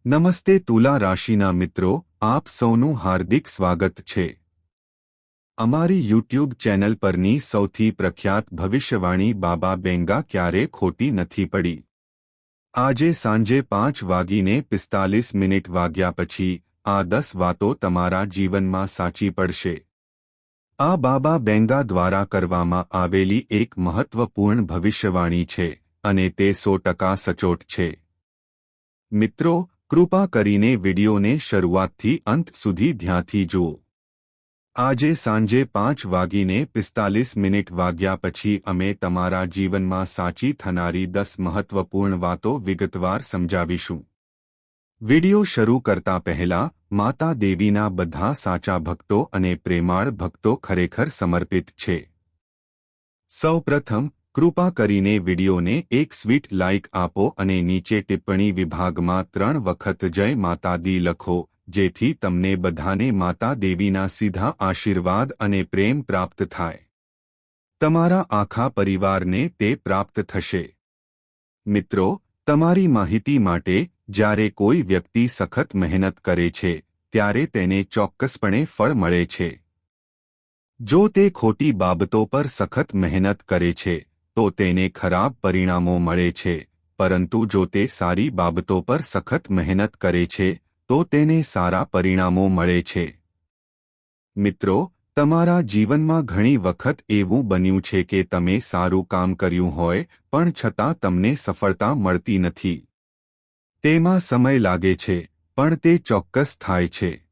નમસ્તે તુલા રાશિના મિત્રો, આપ સૌનું હાર્દિક સ્વાગત છે અમારી યુટ્યુબ ચેનલ પરની સૌથી પ્રખ્યાત ભવિષ્યવાણી બાબા બેંગા ક્યારે ખોટી નથી પડી। આજે સાંજે 5:45 વાગ્યા પછી આ 10 વાતો તમારા જીવનમાં સાચી પડશે। આ બાબા બેંગા દ્વારા કરવામાં આવેલી એક મહત્વપૂર્ણ ભવિષ્યવાણી છે અને તે 100% સચોટ છે। મિત્રો, કૃપા કરીને વિડિયોને શરૂઆતથી અંત સુધી ધ્યાનથી જુઓ। આજે સાંજે 5:45 વાગ્યા પછી અમે તમારા જીવનમાં સાચી થનારી 10 મહત્વપૂર્ણ વાતો વિગતવાર સમજાવીશું। વિડિયો શરૂ કરતા પહેલા માતા દેવીના બધા સાચા ભક્તો અને પ્રેમાળ ભક્તો ખરેખર સમર્પિત છે। સૌપ્રથમ, કૃપા કરીને વિડિયોને એક સ્વીટ લાઇક આપો અને નીચે ટિપ્પણી વિભાગમાં 3 વખત જય માતા દી લખો, જેથી તમને બધાને માતા દેવીના સીધા આશીર્વાદ અને પ્રેમ પ્રાપ્ત થાય। તમારા આખા પરિવારને તે પ્રાપ્ત થશે। મિત્રો, તમારી માહિતી માટે, જ્યારે કોઈ વ્યક્તિ સખત મહેનત કરે છે ત્યારે તેને ચોક્કસપણે ફળ મળે છે। જો તે ખોટી બાબતો પર સખત મહેનત કરે છે તો તેને ખરાબ પરિણામો મળે છે, પરંતુ જો તે સારી બાબતો પર સખત મહેનત કરે છે તો તેને સારા પરિણામો મળે છે। મિત્રો, તમારા જીવનમાં ઘણી વખત એવું બન્યું છે કે તમે સારું કામ કર્યું હોય પણ છતાં તમને સફળતા મળતી નથી। તેમાં સમય લાગે છે, પણ તે ચોક્કસ થાય છે।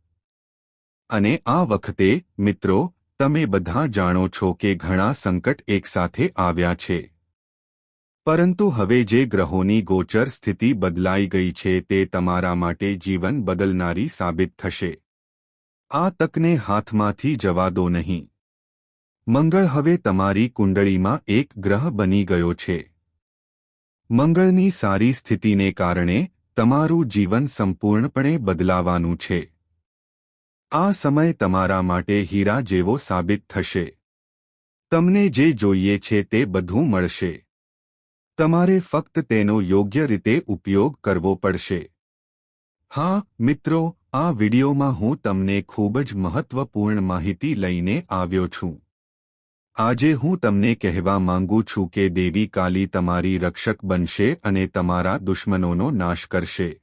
અને આ વખતે, મિત્રો, તમે બધા જાણો છો કે ઘણા સંકટ એકસાથે આવ્યા છે। પરંતુ હવે જે ગ્રહોની ગોચર સ્થિતિ બદલાઈ ગઈ છે તે તમારા માટે જીવન બદલનારી સાબિત થશે। આ તકને હાથમાંથી જવા દો નહીં। મંગળ હવે તમારી કુંડળીમાં એક ગ્રહ બની ગયો છે। મંગળની સારી સ્થિતિને કારણે તમારું જીવન સંપૂર્ણપણે બદલાવાનું છે। આ સમય તમારા માટે હીરા જેવો સાબિત થશે। તમને જે જોઈએ છે તે બધું મળશે। તમારે ફક્ત તેનો યોગ્ય રીતે ઉપયોગ કરવો પડશે। હા મિત્રો, આ વિડિયોમાં હું તમને ખૂબ જ મહત્વપૂર્ણ માહિતી લઈને આવ્યો છું। આજે હું તમને કહેવા માંગુ છું કે દેવી કાલી તમારી રક્ષક બનશે અને તમારા દુશ્મનોનો નાશ કરશે।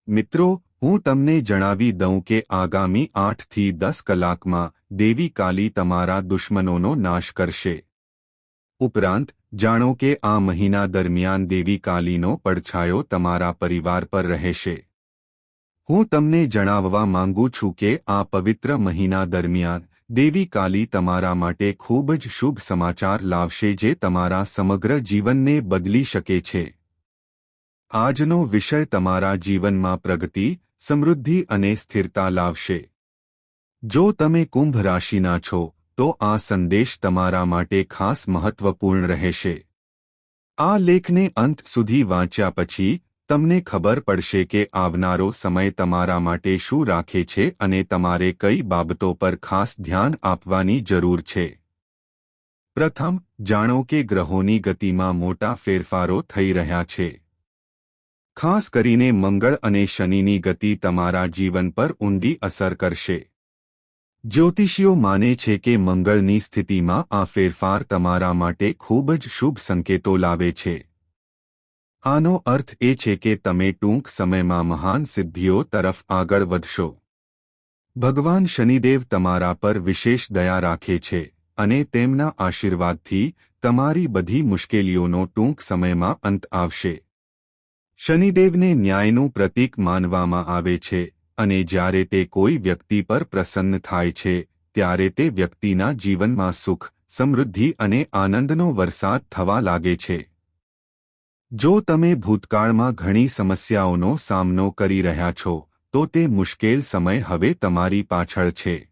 મિત્રો, હું તમને જણાવી દઉં કે આગામી 8 થી 10 કલાકમાં દેવી કાલી તમારા દુશ્મનોનો નાશ કરશે। ઉપરાંત, જાણો કે આ મહિના દરમિયાન દેવી કાલીનો પડછાયો તમારા પરિવાર પર રહેશે। હું તમને જણાવવા માંગુ છું કે આ પવિત્ર મહિના દરમિયાન દેવી કાલી તમારા માટે ખૂબ જ શુભ સમાચાર લાવશે જે તમારા સમગ્ર જીવનને બદલી શકે છે। આજનો વિષય તમારા જીવનમાં પ્રગતિ, સમૃદ્ધિ અને સ્થિરતા લાવશે। જો તમે કુંભ રાશિના છો તો આ સંદેશ તમારા માટે ખાસ મહત્વપૂર્ણ રહેશે। આ લેખને અંત સુધી વાંચ્યા પછી તમને ખબર પડશે કે આવનારો સમય તમારા માટે શું રાખે છે અને તમારે કઈ બાબતો પર ખાસ ધ્યાન આપવાની જરૂર છે। પ્રથમ, જાણો કે ગ્રહોની ગતિમાં મોટા ફેરફારો થઈ રહ્યા છે। ખાસ કરીને મંગળ અને શનિની ગતિ તમારા જીવન પર ઊંડી અસર કરશે। જ્યોતિષીઓ માને છે કે મંગળની સ્થિતિમાં આ ફેરફાર તમારા માટે ખૂબ જ શુભ સંકેતો લાવે છે। આનો અર્થ એ છે કે તમે ટૂંક સમયમાં મહાન સિદ્ધિઓ તરફ આગળ વધશો। ભગવાન શનિદેવ તમારા પર વિશેષ દયા રાખે છે અને તેમના આશીર્વાદથી તમારી બધી મુશ્કેલીઓનો ટૂંક સમયમાં અંત આવશે। શનિદેવને ન્યાયનું પ્રતીક માનવામાં આવે છે અને જ્યારે તે કોઈ વ્યક્તિ પર પ્રસન્ન થાય છે ત્યારે તે વ્યક્તિના જીવનમાં સુખ, સમૃદ્ધિ અને આનંદનો વરસાદ થવા લાગે છે। જો તમે ભૂતકાળમાં ઘણી સમસ્યાઓનો સામનો કરી રહ્યા છો તો તે મુશ્કેલ સમય હવે તમારી પાછળ છે।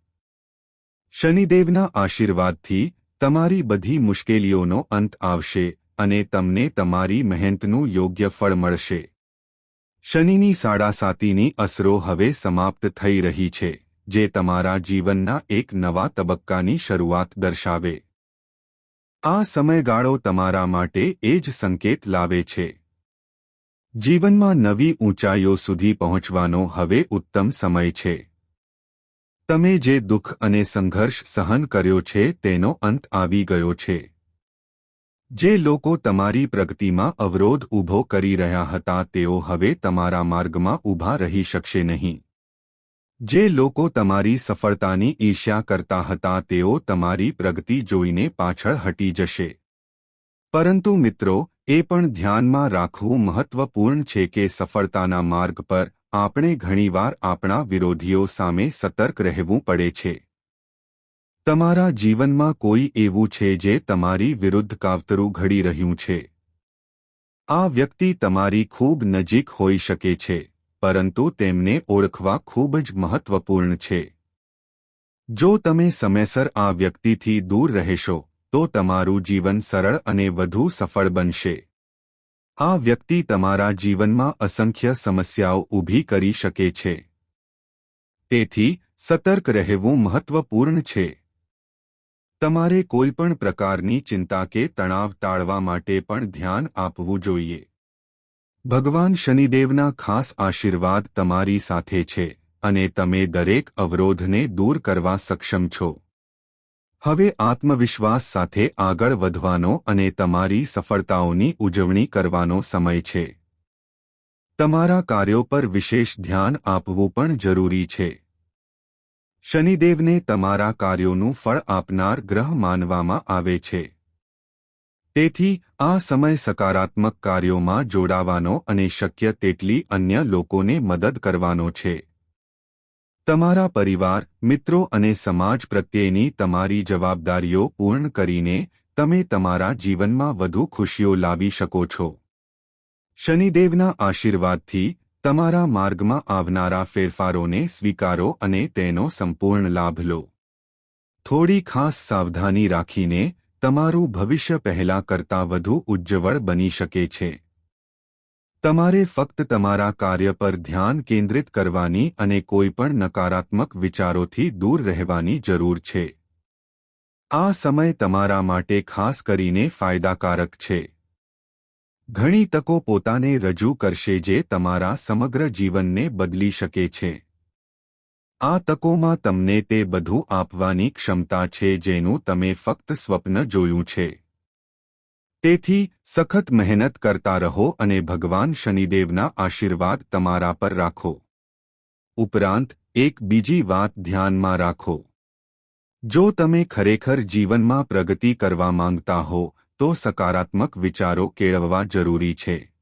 શનિદેવના આશીર્વાદથી તમારી બધી મુશ્કેલીઓનો અંત આવશે અને તમને તમારી મહેનતનું યોગ્ય ફળ મળશે। શનિની સાડાસાતીની અસરો હવે સમાપ્ત થઈ રહી છે, જે તમારા જીવનના એક નવા તબક્કાની શરૂઆત દર્શાવે। આ સમયગાળો તમારા માટે એ જ સંકેત લાવે છે। જીવનમાં નવી ઊંચાઈઓ સુધી પહોંચવાનો હવે ઉત્તમ સમય છે. તમે જે દુઃખ અને સંઘર્ષ સહન કર્યો છે તેનો અંત આવી ગયો છે. જે લોકો તમારી પ્રગતિમાં અવરોધ ઊભો કરી રહ્યા હતા તેઓ હવે તમારા માર્ગમાં ઊભા રહી શકશે નહીં. જે લોકો તમારી સફળતાની ઈર્ષ્યા કરતા હતા તેઓ તમારી પ્રગતિ જોઈને પાછળ હટી જશે. પરંતુ મિત્રો, એ પણ ધ્યાનમાં રાખવું મહત્વપૂર્ણ છે કે સફળતાના માર્ગ પર આપણે ઘણીવાર આપણા વિરોધીઓ સામે સતર્ક રહેવું પડે છે. તમારા જીવનમાં કોઈ એવું છે જે તમારી વિરુદ્ધ કાવતરું ઘડી રહ્યું છે. આ વ્યક્તિ તમારી ખૂબ નજીક હોઈ શકે છે, પરંતુ તેમને ઓળખવા ખૂબ જ મહત્વપૂર્ણ છે. જો તમે સમયસર આ વ્યક્તિથી દૂર રહેશો તો તમારું જીવન સરળ અને વધુ સફળ બનશે. આ વ્યક્તિ તમારા જીવનમાં અસંખ્ય સમસ્યાઓ ઊભી કરી શકે છે. તેથી સતર્ક રહેવું મહત્વપૂર્ણ છે. તમારે કોઈપણ પ્રકારની ચિંતા કે તણાવ ટાળવા માટે પણ ધ્યાન આપવું જોઈએ. ભગવાન શનિદેવના ખાસ આશીર્વાદ તમારી સાથે છે અને તમે દરેક અવરોધને દૂર કરવા સક્ષમ છો. હવે આત્મવિશ્વાસ સાથે આગળ વધવાનો અને તમારી સફળતાઓની ઉજવણી કરવાનો સમય છે. તમારા કાર્યો પર વિશેષ ધ્યાન આપવું પણ જરૂરી છે. શનિદેવને તમારા કાર્યોનું ફળ આપનાર ગ્રહ માનવામાં આવે છે. તેથી આ સમય સકારાત્મક કાર્યોમાં જોડાવાનો અને શક્ય તેટલી અન્ય લોકોને મદદ કરવાનો છે. તમારા પરિવાર, મિત્રો અને સમાજ પ્રત્યેની તમારી જવાબદારીઓ પૂર્ણ કરીને તમે તમારા જીવનમાં વધુ ખુશીઓ લાવી શકો છો. શનિદેવના આશીર્વાદથી તમારા માર્ગમાં આવનારા ફેરફારોને સ્વીકારો અને તેનો સંપૂર્ણ લાભ લો. થોડી ખાસ સાવધાની રાખીને તમારું ભવિષ્ય પહેલા કરતાં વધુ ઉજ્જવળ બની શકે છે. તમારે ફક્ત તમારા કાર્ય પર ધ્યાન કેન્દ્રિત કરવાની અને કોઈપણ નકારાત્મક વિચારોથી દૂર રહેવાની જરૂર છે. આ સમય તમારા માટે ખાસ કરીને ફાયદાકારક છે. ઘણી તકો પોતાને રજૂ કરશે જે તમારા સમગ્ર જીવનને બદલી શકે છે. આ તકોમાં તમને તે બધું આપવાની ક્ષમતા છે જેનું તમે ફક્ત સ્વપ્ન જોયું છે. તેથી સખત મહેનત કરતા રહો અને ભગવાન શનિદેવના આશીર્વાદ તમારા પર રાખો. ઉપરાંત એક બીજી વાત ધ્યાનમાં રાખો. જો તમે ખરેખર જીવનમાં પ્રગતિ કરવા માંગતા હો તો સકારાત્મક વિચારો કેળવવા જરૂરી છે.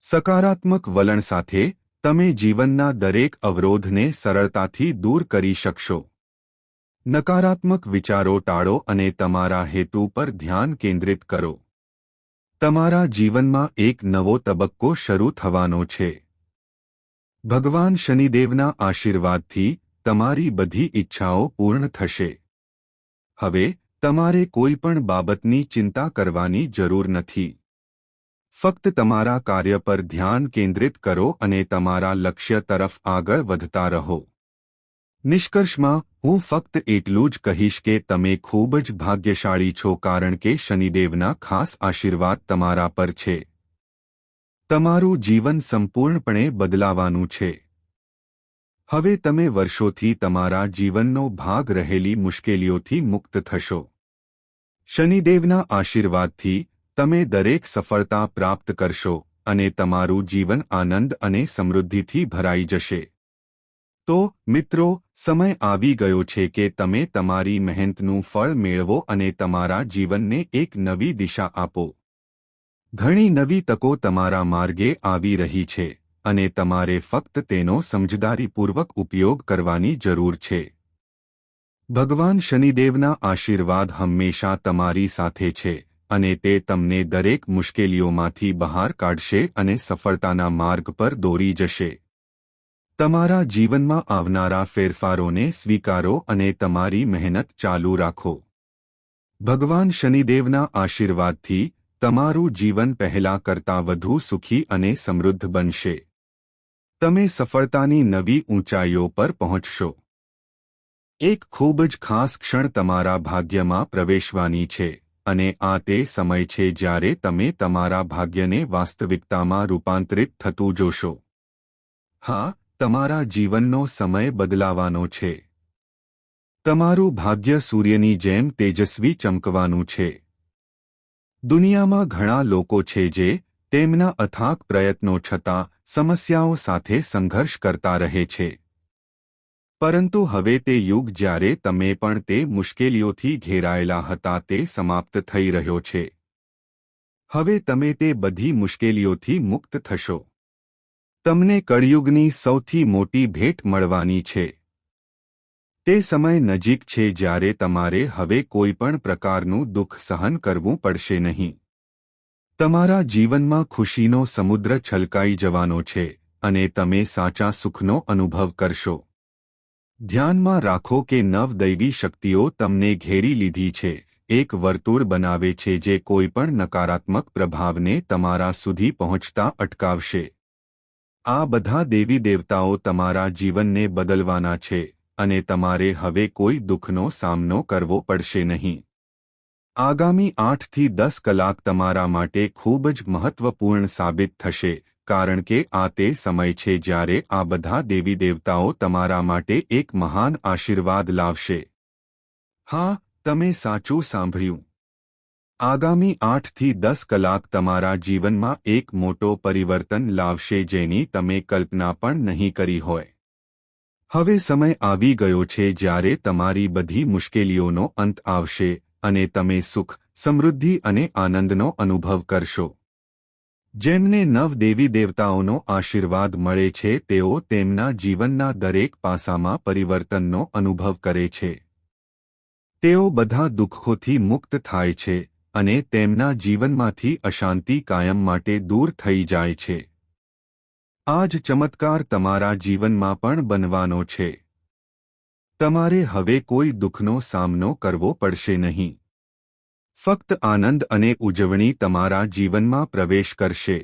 સકારાત્મક વલણ સાથે તમે જીવનના દરેક અવરોધને સરળતાથી દૂર કરી શકશો. નકારાત્મક વિચારો ટાળો અને તમારા હેતુ પર ધ્યાન કેન્દ્રિત કરો. તમારા જીવનમાં એક નવો તબક્કો શરૂ થવાનો છે. ભગવાન શનિદેવના આશીર્વાદથી તમારી બધી ઈચ્છાઓ પૂર્ણ થશે. હવે તમારે કોઈ પણ બાબતની ચિંતા કરવાની જરૂર નથી. ફક્ત તમારા કાર્ય પર ધ્યાન કેન્દ્રિત કરો અને તમારા લક્ષ્ય તરફ આગળ વધતા રહો. નિષ્કર્ષમાં હું ફક્ત એટલું જ કહીશ કે તમે ખૂબ જ ભાગ્યશાળી છો કારણ કે શનિદેવના ખાસ આશીર્વાદ તમારા પર છે. તમારું જીવન સંપૂર્ણપણે બદલાવાનું છે. હવે તમે વર્ષોથી તમારા જીવનનો ભાગ રહેલી મુશ્કેલીઓથી મુક્ત થશો. શનિદેવના આશીર્વાદથી તમે દરેક સફળતા પ્રાપ્ત કરશો અને તમારું જીવન આનંદ અને સમૃદ્ધિથી ભરાઈ જશે. તો મિત્રો, સમય આવી ગયો છે કે તમે તમારી મહેનતનું ફળ મેળવો અને તમારા જીવનને એક નવી દિશા આપો. ઘણી નવી તકો તમારા માર્ગે આવી રહી છે અને તમારે ફક્ત તેનો સમજદારીપૂર્વક ઉપયોગ કરવાની જરૂર છે. ભગવાન શનિદેવના આશીર્વાદ હંમેશા તમારી સાથે છે અને તે તમને દરેક મુશ્કેલીઓમાંથી બહાર કાઢશે અને સફળતાના માર્ગ પર દોરી જશે. તમારા જીવનમાં આવનારા ફેરફારોને સ્વીકારો અને તમારી મહેનત ચાલુ રાખો. ભગવાન શનિદેવના આશીર્વાદથી તમારું જીવન પહેલા કરતાં વધુ સુખી અને સમૃદ્ધ બનશે. તમે સફળતાની નવી ઊંચાઈઓ પર પહોંચશો. એક ખૂબ જ ખાસ ક્ષણ તમારા ભાગ્યમાં પ્રવેશવાની છે અને આ તે સમય છે જ્યારે તમે તમારા ભાગ્યને વાસ્તવિકતામાં રૂપાંતરિત થતું જોશો. હા, તમારા જીવનનો સમય બદલાવાનો છે. તમારું ભાગ્ય સૂર્યની જેમ તેજસ્વી ચમકવાનું છે. દુનિયામાં ઘણા લોકો છે જે તેમના અથાગ પ્રયત્નો છતાં સમસ્યાઓ સાથે સંઘર્ષ કરતા રહે છે. પરંતુ હવે તે યુગ જ્યારે તમે પણ તે મુશ્કેલીઓથી ઘેરાયેલા હતા તે સમાપ્ત થઈ રહ્યો છે. હવે તમે તે બધી મુશ્કેલીઓથી મુક્ત થશો. તમને કળિયુગની સૌથી મોટી ભેટ મળવાની છે. તે સમય નજીક છે જ્યારે તમારે હવે કોઈપણ પ્રકારનું દુઃખ સહન કરવું પડશે નહીં. તમારા જીવનમાં ખુશીનો સમુદ્ર છલકાઈ જવાનો છે અને તમે સાચા સુખનો અનુભવ કરશો. ધ્યાનમાં રાખો કે નવદૈવી શક્તિઓ તમને ઘેરી લીધી છે, એક વર્તુળ બનાવે છે જે કોઈપણ નકારાત્મક પ્રભાવને તમારા સુધી પહોંચતા અટકાવશે. આ બધા દેવી દેવતાઓ તમારા જીવનને બદલવાના છે અને તમારે હવે કોઈ દુઃખનો સામનો કરવો પડશે નહીં. આગામી 8 થી 10 કલાક તમારા માટે ખૂબ જ મહત્વપૂર્ણ સાબિત થશે, કારણ કે આ તે સમય છે જ્યારે આ બધા દેવી દેવતાઓ તમારા માટે એક મહાન આશીર્વાદ લાવશે. હા, તમે સાચું સાંભળ્યું. આગામી 8 થી 10 કલાક તમારા જીવનમાં એક મોટો પરિવર્તન લાવશે જેની તમે કલ્પના પણ નહીં કરી હોય. હવે સમય આવી ગયો છે જ્યારે તમારી બધી મુશ્કેલીઓનો અંત આવશે અને તમે સુખ, સમૃદ્ધિ અને આનંદનો અનુભવ કરશો. જેમને નવ દેવી દેવતાઓનો આશીર્વાદ મળે છે તેઓ તેમના જીવનના દરેક પાસામાં પરિવર્તનનો અનુભવ કરે છે. તેઓ બધા દુઃખોથી મુક્ત થાય છે અને તેમના જીવનમાંથી અશાંતિ કાયમ માટે દૂર થઈ જાય છે. આ જ ચમત્કાર તમારા જીવનમાં પણ બનવાનો છે. તમારે હવે કોઈ દુઃખનો સામનો કરવો પડશે નહીં. ફક્ત આનંદ અને ઉજવણી તમારા જીવનમાં પ્રવેશ કરશે.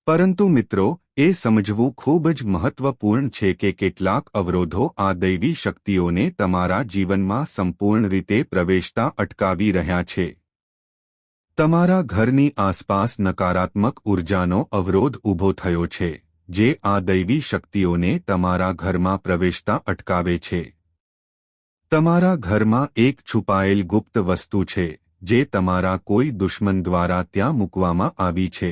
પરંતુ મિત્રો, એ સમજવું ખૂબ જ મહત્વપૂર્ણ છે કે કેટલાક અવરોધો આ દૈવી શક્તિઓને તમારા જીવનમાં સંપૂર્ણ રીતે પ્રવેશતા અટકાવી રહ્યા છે. તમારા ઘરની આસપાસ નકારાત્મક ઉર્જાનો અવરોધ ઊભો થયો છે, જે આ દૈવી શક્તિઓને તમારા ઘરમાં પ્રવેશતા અટકાવે છે. તમારા ઘરમાં એક છુપાયેલ ગુપ્ત વસ્તુ છે જે તમારા કોઈ દુશ્મન દ્વારા ત્યાં મૂકવામાં આવી છે.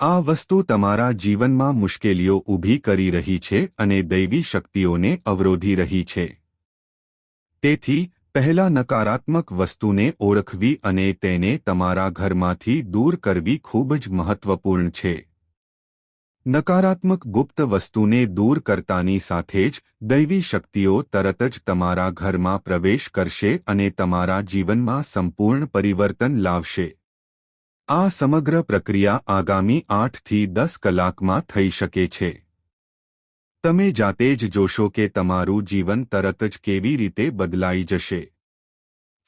આ વસ્તુ તમારા જીવનમાં મુશ્કેલીઓ ઊભી કરી રહી છે અને દૈવી શક્તિઓને અવરોધી રહી છે. તેથી પહેલા નકારાત્મક વસ્તુને ઓળખવી અને તેને તમારા ઘરમાંથી દૂર કરવી ખૂબ જ મહત્વપૂર્ણ છે. નકારાત્મક ગુપ્ત વસ્તુને દૂર કરતાની સાથે જ દૈવી શક્તિઓ તરત જ તમારા ઘરમાં પ્રવેશ કરશે અને તમારા જીવનમાં સંપૂર્ણ પરિવર્તન લાવશે. આ સમગ્ર પ્રક્રિયા આગામી 8 થી 10 કલાકમાં થઈ શકે છે. તમે જાતે જ જોશો કે તમારું જીવન તરત જ કેવી રીતે બદલાઈ જશે.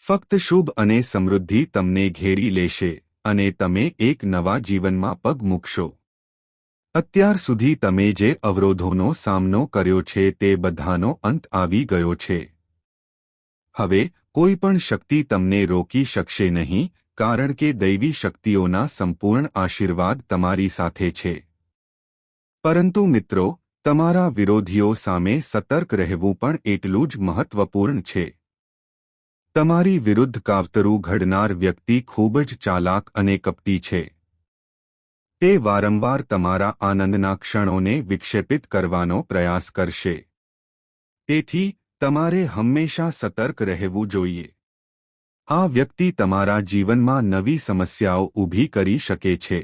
ફક્ત શુભ અને સમૃદ્ધિ તમને ઘેરી લેશે અને તમે એક નવા જીવનમાં પગ મૂકશો. અત્યાર સુધી તમે જે અવરોધોનો સામનો કર્યો છે તે બધાનો અંત આવી ગયો છે. હવે કોઈ પણ શક્તિ તમને રોકી શકશે નહીં, કારણ કે દૈવી શક્તિઓના સંપૂર્ણ આશીર્વાદ તમારી સાથે છે. પરંતુ મિત્રો, તમારા વિરોધીઓ સામે સતર્ક રહેવું પણ એટલું જ મહત્વપૂર્ણ છે. તમારી વિરુદ્ધ કાવતરું ઘડનાર વ્યક્તિ ખૂબ જ ચાલાક અને કપટી છે. તે વારંવાર તમારા આનંદના ક્ષણોને વિક્ષેપિત કરવાનો પ્રયાસ કરશે. તેથી તમારે હંમેશા સતર્ક રહેવું જોઈએ. આ વ્યક્તિ તમારા જીવનમાં નવી સમસ્યાઓ ઊભી કરી શકે છે.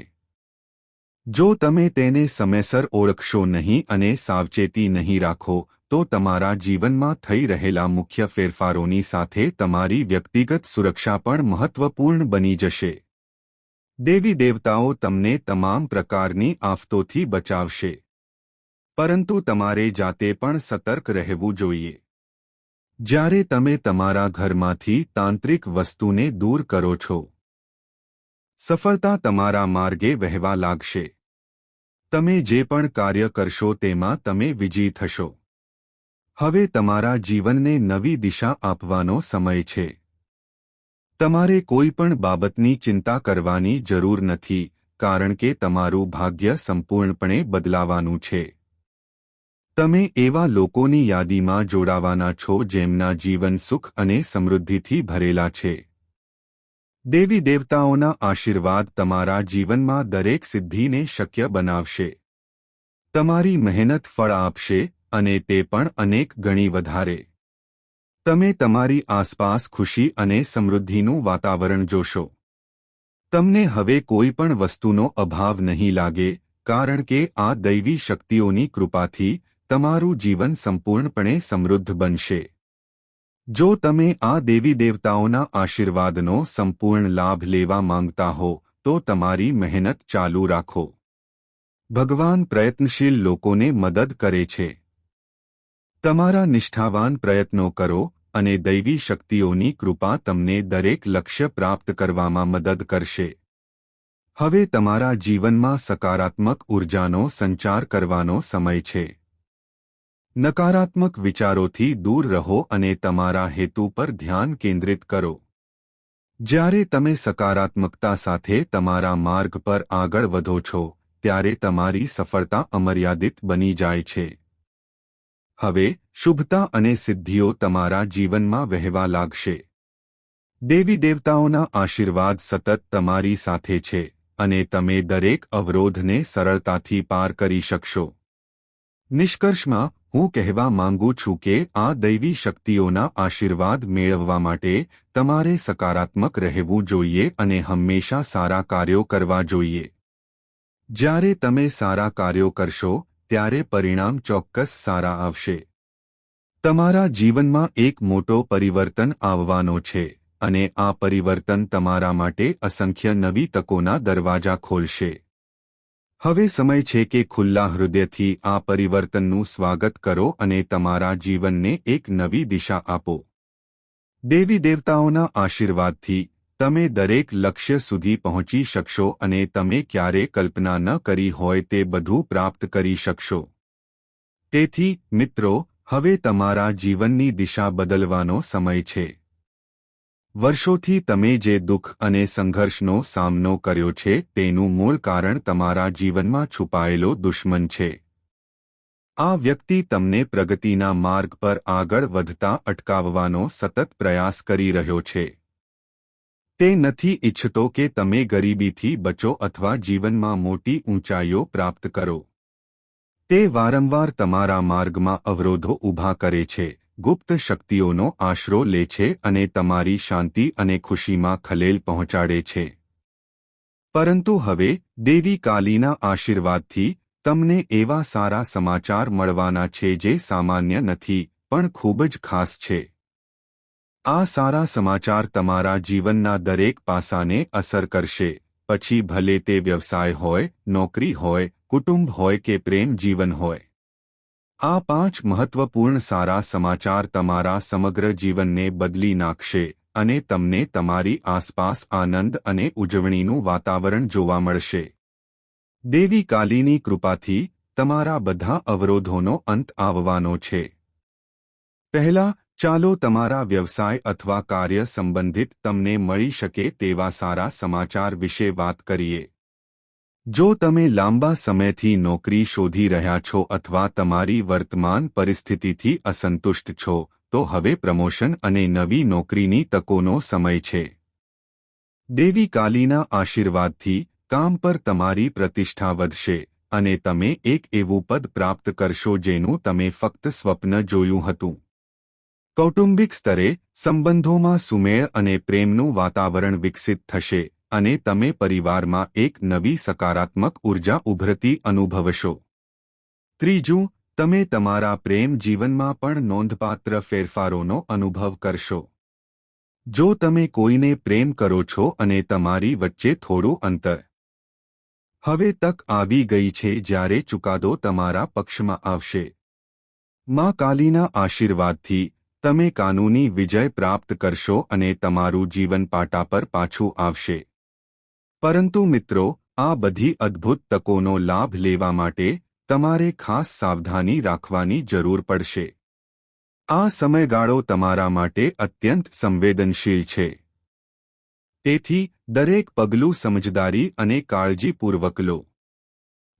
જો તમે તેને સમયસર ઓળખશો નહીં અને સાવચેતી નહીં રાખો, તો તમારા જીવનમાં થઈ રહેલા મુખ્ય ફેરફારોની સાથે તમારી વ્યક્તિગત સુરક્ષા પણ મહત્વપૂર્ણ બની જશે. દેવી દેવતાઓ તમને તમામ પ્રકારની આફતોથી બચાવશે. પરંતુ તમારે જાતે પણ સતર્ક રહેવું જોઈએ. જ્યારે તમે તમારા ઘરમાંથી તાંત્રિક વસ્તુને દૂર કરો છો, સફળતા તમારા માર્ગે વહેવા લાગશે. તમે જે પણ કાર્ય કરશો તેમાં તમે વિજયી થશો. હવે તમારા જીવનને નવી દિશા આપવાનો સમય છે. તમારે કોઈ પણ બાબતની ચિંતા કરવાની જરૂર નથી, કારણ કે તમારું ભાગ્ય સંપૂર્ણપણે બદલાવાનું છે. તમે એવા લોકોની યાદીમાં જોડાવાના છો જેમના જીવન સુખ અને સમૃદ્ધિથી ભરેલા છે. દેવી દેવતાઓના આશીર્વાદ તમારા જીવનમાં દરેક સિદ્ધિને શક્ય બનાવશે. તમારી મહેનત ફળ આપશે, અને તે પણ અનેક ગણી વધારે. તમે તમારી આસપાસ ખુશી અને સમૃદ્ધિનું વાતાવરણ જોશો. તમને હવે કોઈ પણ વસ્તુનો અભાવ નહીં લાગે, કારણ કે આ દૈવી શક્તિઓની કૃપાથી તમારું જીવન સંપૂર્ણપણે સમૃદ્ધ બનશે. જો તમે આ દેવી દેવતાઓના આશીર્વાદનો સંપૂર્ણ લાભ લેવા માંગતા હો, તો તમારી મહેનત ચાલુ રાખો. ભગવાન પ્રયત્નશીલ લોકોને મદદ કરે છે. તમારા નિષ્ઠાવાન પ્રયત્નો કરો, અને દૈવી શક્તિઓની કૃપા તમને દરેક લક્ષ્ય પ્રાપ્ત કરવામાં મદદ કરશે. હવે તમારા જીવનમાં સકારાત્મક ઉર્જાનો સંચાર કરવાનો સમય છે. નકારાત્મક વિચારોથી દૂર રહો અને તમારા હેતુ પર ધ્યાન કેન્દ્રિત કરો. જ્યારે તમે સકારાત્મકતા સાથે તમારા માર્ગ પર આગળ વધો છો, ત્યારે તમારી સફળતા અમર્યાદિત બની જાય છે. હવે શુભતા અને સિદ્ધિઓ તમારા જીવનમાં વહેવા લાગશે. દેવી દેવતાઓના આશીર્વાદ સતત તમારી સાથે છે, અને તમે દરેક અવરોધને સરળતાથી પાર કરી શકશો. નિષ્કર્ષમાં હું કહેવા માંગુ છું કે આ દૈવી શક્તિઓના આશીર્વાદ મેળવવા માટે તમારે સકારાત્મક રહેવું જોઈએ અને હંમેશા સારા કાર્યો કરવા જોઈએ. જ્યારે તમે સારા કાર્યો કરશો, ત્યારે પરિણામ ચોક્કસ સારા આવશે. તમારા જીવનમાં એક મોટો પરિવર્તન આવવાનો છે, અને આ પરિવર્તન તમારા માટે અસંખ્ય નવી તકોના દરવાજા ખોલશે. હવે સમય છે કે ખુલ્લા હૃદયથી આ પરિવર્તનનું સ્વાગત કરો અને તમારા જીવનને એક નવી દિશા આપો. દેવી દેવતાઓના આશીર્વાદથી તમે દરેક લક્ષ્ય સુધી પહોંચી શકશો અને તમે ક્યારે કલ્પના ન કરી હોય તે બધું પ્રાપ્ત કરી શકશો. તેથી, મિત્રો, હવે તમારા જીવનની દિશા બદલવાનો સમય છે. વર્ષોથી તમે જે દુઃખ અને સંઘર્ષનો સામનો કર્યો છે તેનું મૂળ કારણ તમારા જીવનમાં છુપાયેલો દુશ્મન છે. આ વ્યક્તિ તમને પ્રગતિના માર્ગ પર આગળ વધતા અટકાવવાનો સતત પ્રયાસ કરી રહ્યો છે. તે નથી ઈચ્છતો કે તમે ગરીબીથી બચો અથવા જીવનમાં મોટી ઊંચાઈઓ પ્રાપ્ત કરો. તે વારંવાર તમારા માર્ગમાં અવરોધો ઊભા કરે છે, ગુપ્ત શક્તિઓનો આશરો લે છે અને તમારી શાંતિ અને ખુશીમાં ખલેલ પહોંચાડે છે. પરંતુ હવે દેવી કાલીના આશીર્વાદથી તમને એવા સારા સમાચાર મળવાના છે જે સામાન્ય નથી, પણ ખૂબ જ ખાસ છે. આ સારા સમાચાર તમારા જીવનના દરેક પાસાને અસર કરશે, પછી ભલે તે વ્યવસાય હોય, નોકરી હોય, કુટુંબ હોય કે પ્રેમ જીવન હોય. આ 5 મહત્વપૂર્ણ સારા સમાચાર તમારા સમગ્ર જીવનને બદલી નાખશે અને તમને તમારી આસપાસ આનંદ અને ઉજવણીનું વાતાવરણ જોવા મળશે. દેવી કાલીની કૃપાથી તમારા બધા અવરોધોનો અંત આવવાનો છે. પહેલા, ચાલો તમારા વ્યવસાય અથવા કાર્ય સંબંધિત તમને મળી શકે તેવા સારા સમાચાર વિશે વાત કરીએ. જો તમે લાંબા સમયથી નોકરી શોધી રહ્યા છો અથવા તમારી વર્તમાન પરિસ્થિતિથી અસંતુષ્ટ છો, તો હવે પ્રમોશન અને નવી નોકરીની તકોનો સમય છે. દેવી કાલીના આશીર્વાદથી કામ પર તમારી પ્રતિષ્ઠા વધશે, અને તમે એક એવું પદ પ્રાપ્ત કરશો જેનું તમે ફક્ત સ્વપ્ન જોયું હતું. કૌટુંબિક સ્તરે, સંબંધોમાં સુમેળ અને પ્રેમનું વાતાવરણ વિકસિત થશે, અને તમે પરિવારમાં એક નવી સકારાત્મક ઉર્જા ઉભરતી અનુભવશો. ત્રીજું, તમે તમારા પ્રેમ જીવનમાં પણ નોંધપાત્ર ફેરફારોનો અનુભવ કરશો. જો તમે કોઈને પ્રેમ કરો છો અને તમારી વચ્ચે થોડું અંતર, હવે તક આવી ગઈ છે જ્યારે ચુકાદો તમારા પક્ષમાં આવશે. માં કાલીના આશીર્વાદથી તમે કાનૂની વિજય પ્રાપ્ત કરશો અને તમારું જીવન પાટા પર પાછું આવશે. પરંતુ મિત્રો, આ બધી અદ્ભુત તકોનો લાભ લેવા માટે તમારે ખાસ સાવધાની રાખવાની જરૂર પડશે. આ સમયગાળો તમારા માટે અત્યંત સંવેદનશીલ છે. તેથી દરેક પગલું સમજદારી અને કાળજીપૂર્વક લો.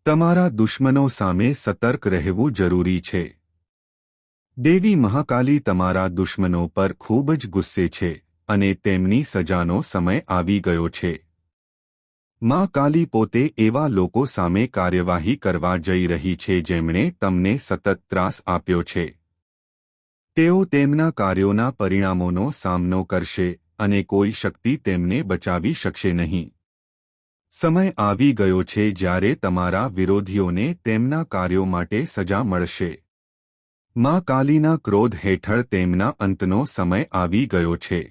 તમારા દુશ્મનો સામે સતર્ક રહેવું જરૂરી છે. દેવી મહાકાલી તમારા દુશ્મનો પર ખૂબ જ ગુસ્સે છે અને તેમની સજાનો સમય આવી ગયો છે. માં કાલી પોતે એવા લોકો સામે કાર્યવાહી કરવા જઈ રહી છે જેમણે તમને સતત ત્રાસ આપ્યો છે. તેઓ તેમના કાર્યોના પરિણામોનો સામનો કરશે અને કોઈ શક્તિ તેમને બચાવી શકશે નહીં. સમય આવી ગયો છે જ્યારે તમારા વિરોધીઓને તેમના કાર્યો માટે સજા મળશે. માં કાલીના ક્રોધ હેઠળ તેમના અંતનો સમય આવી ગયો છે.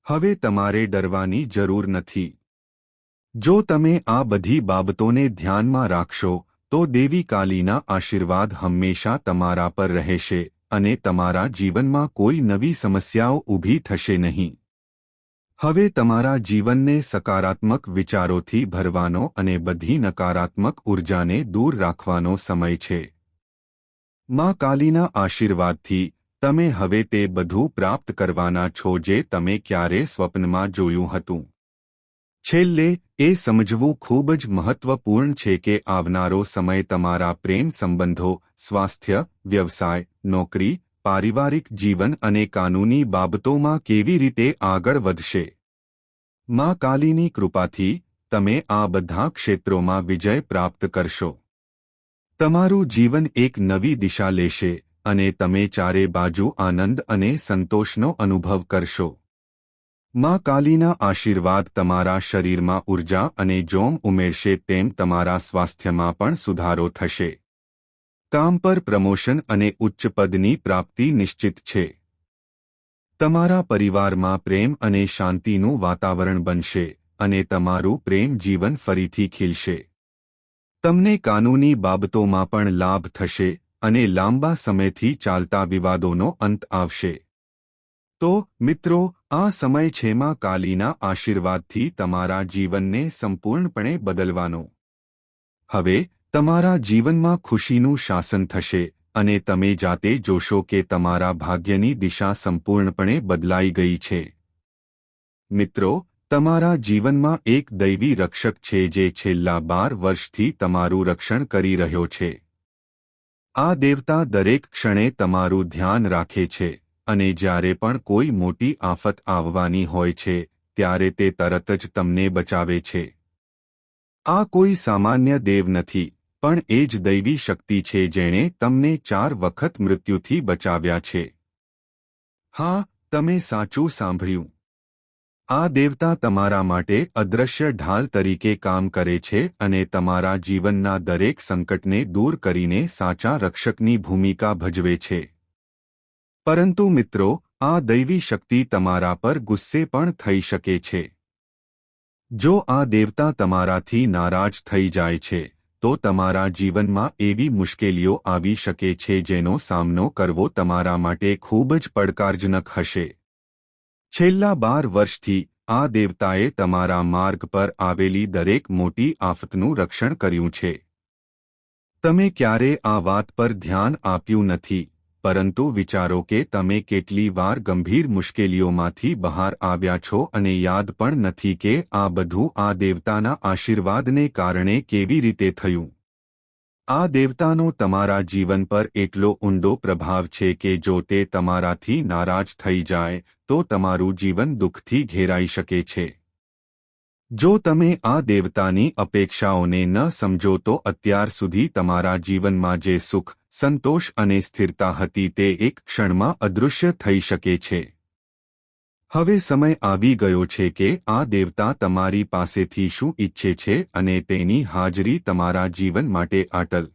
હવે તમારે ડરવાની જરૂર નથી. જો તમે આ બધી બાબતોને ધ્યાનમાં રાખશો તો દેવી કાલીના આશીર્વાદ હંમેશા તમારા પર રહેશે અને તમારા જીવનમાં કોઈ નવી સમસ્યાઓ ઊભી થશે નહીં. હવે તમારા જીવનને સકારાત્મક વિચારોથી ભરવાનો અને બધી નકારાત્મક ઉર્જાને દૂર રાખવાનો સમય છે. માં કાલીના આશીર્વાદથી તમે હવે તે બધું પ્રાપ્ત કરવાના છો જે તમે ક્યારે સ્વપ્નમાં જોયું હતું. છેલ્લે એ સમજવું ખૂબ જ મહત્વપૂર્ણ છે કે આવનારો સમય તમારા પ્રેમ સંબંધો, સ્વાસ્થ્ય, વ્યવસાય, નોકરી, પારિવારિક જીવન અને કાનૂની બાબતોમાં કેવી રીતે આગળ વધશે. માં કાલીની કૃપાથી તમે આ બધા ક્ષેત્રોમાં વિજય પ્રાપ્ત કરશો. તમારું જીવન એક નવી દિશા લેશે અને તમે ચારે બાજુ આનંદ અને સંતોષનો અનુભવ કરશો. માં કાલીના આશીર્વાદ તમારા શરીરમાં ઊર્જા અને જોમ ઉમેરશે તેમ તમારા સ્વાસ્થ્યમાં પણ સુધારો થશે. કામ પર પ્રમોશન અને ઉચ્ચ પદની પ્રાપ્તિ નિશ્ચિત છે. તમારા પરિવારમાં પ્રેમ અને શાંતિનું વાતાવરણ બનશે અને તમારું પ્રેમ જીવન ફરીથી ખીલશે. તમને કાનૂની બાબતોમાં પણ લાભ થશે અને લાંબા સમયથી ચાલતા વિવાદોનો અંત આવશે. તો મિત્રો, આ સમય છે માં કાલીના આશીર્વાદથી તમારા જીવનને સંપૂર્ણપણે બદલવાનો. હવે તમારા જીવનમાં ખુશીનું શાસન થશે અને તમે જાતે જોશો કે તમારા ભાગ્યની દિશા સંપૂર્ણપણે બદલાઈ ગઈ છે. મિત્રો, તમારા જીવનમાં એક દૈવી રક્ષક છે જે છેલ્લા 12 વર્ષથી તમારું રક્ષણ કરી રહ્યો છે. આ દેવતા દરેક ક્ષણે તમારું ધ્યાન રાખે છે અને જ્યારે પણ કોઈ મોટી આફત આવવાની હોય છે ત્યારે તે તરત જ તમને બચાવે છે. આ કોઈ સામાન્ય દેવ નથી, પણ એ જ દૈવી શક્તિ છે જેણે તમને 4 વખત મૃત્યુથી બચાવ્યા છે. હા, તમે સાચું સાંભળ્યું. આ દેવતા તમારા માટે અદૃશ્ય ઢાલ તરીકે કામ કરે છે અને તમારા જીવનના દરેક સંકટને દૂર કરીને સાચા રક્ષકની ભૂમિકા ભજવે છે. પરંતુ મિત્રો, આ દૈવી શક્તિ તમારા પર ગુસ્સે પણ થઈ શકે છે. જો આ દેવતા તમારાથી નારાજ થઈ જાય છે તો તમારા જીવનમાં એવી મુશ્કેલીઓ આવી શકે છે જેનો સામનો કરવો તમારા માટે ખૂબ જ પડકારજનક હશે. છેલ્લા 12 વર્ષથી આ દેવતાએ તમારા માર્ગ પર આવેલી દરેક મોટી આફતનું રક્ષણ કર્યું છે. તમે ક્યારે આ વાત પર ધ્યાન આપ્યું નથી, પરંતુ વિચારો કે તમે કેટલી વાર ગંભીર મુશ્કેલીઓમાંથી બહાર આવ્યા છો અને યાદ પણ નથી કે આ બધું આ દેવતાના આશીર્વાદને કારણે કેવી રીતે થયું. આ દેવતાનો તમારા જીવન પર એટલો ઊંડો પ્રભાવ છે કે જો તે તમારાથી નારાજ થઈ જાય તો તમારું જીવન દુઃખથી ઘેરાઈ શકે છે. જો તમે આ દેવતાની અપેક્ષાઓને ન સમજો તો અત્યાર સુધી તમારા જીવનમાં જે સુખ, સંતોષ અને સ્થિરતા હતી તે એક ક્ષણમાં અદૃશ્ય થઈ શકે છે. હવે સમય આવી ગયો છે કે આ દેવતા તમારી પાસેથી શું ઈચ્છે છે અને તેની હાજરી તમારા જીવન માટે અટલ